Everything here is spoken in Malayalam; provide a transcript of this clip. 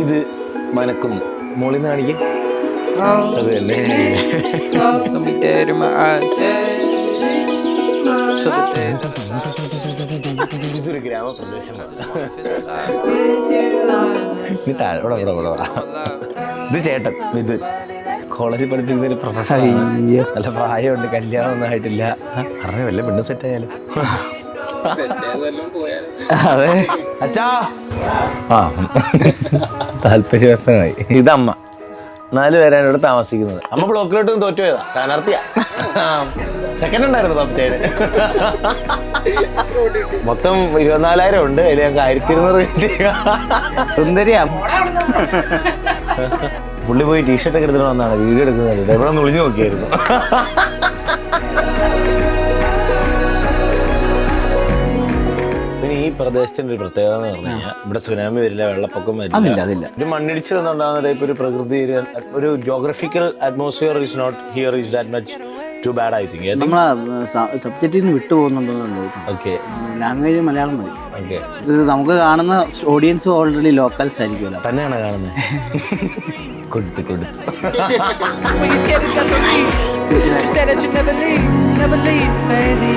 ഇത് മനക്കുന്ന് മോളിൽ നിന്ന് കാണിക്കേ. അത് തന്നെ. ഇതൊരു ഗ്രാമപ്രദേശമാണ്. ഇനി താഴെ ഇത് ചേട്ടൻ ഇത് കോളേജിൽ പഠിപ്പിക്കുന്ന ഒരു പ്രൊഫസർ. നല്ല പ്രായമുണ്ട്, കല്യാണം ഒന്നും ആയിട്ടില്ല. അറിഞ്ഞ വല്ല പെണ്ണ് സെറ്റ് ആയാലും. അതെ അച്ഛാ. ആ താല്പര്യവശമായി. ഇതമ്മ. 4 പേരാണ് ഇവിടെ താമസിക്കുന്നത്. അമ്മ ബ്ലോക്കിലോട്ടൊന്നും തോറ്റുപോയതാ, സ്ഥാനാർത്ഥിയാ. സെക്കൻഡ് ഉണ്ടായിരുന്നു പപ്പച്ചേന്. മൊത്തം 24,000 ഉണ്ട്. അതിൽ ഞങ്ങൾക്ക് 1,200 കിട്ടി. സുന്ദരിയാ. പുള്ളി പോയി ടീഷർട്ട് ഒക്കെ എടുത്തിട്ട് വന്നാണ് വീഡിയോ എടുക്കുന്നത്. ഇവിടെ ഒന്ന് ഒളിഞ്ഞു നോക്കിയായിരുന്നു. പിന്നെ ഈ പ്രദേശത്തിന്റെ ഒരു പ്രത്യേകത എന്ന് പറഞ്ഞു കഴിഞ്ഞാൽ ഇവിടെ സുനാമി വരില്ല, വെള്ളപ്പൊക്കം വരില്ല. ഒരു മണ്ണിടിച്ച് ഉണ്ടാകുന്ന ടൈപ്പ് ഒരു പ്രകൃതി, ഒരു geographical atmosphere is not here is that much too bad. I think നമ്മളെ സബ്ജക്റ്റിൽ നിന്ന് വിട്ടുപോകുന്നുണ്ടോ. ഓക്കെ, ലാംഗ്വേജ് മലയാളം മതി. ഓക്കെ. ഇത് നമുക്ക് കാണുന്ന ഓഡിയൻസ് ഓൾറെഡി ലോക്കൽസ് ആയിരിക്കുമല്ലോ. തന്നെയാണ് കാണുന്നത്. കൊടുത്ത് When you're scared, that's what I used to. Just say that you never leave, baby.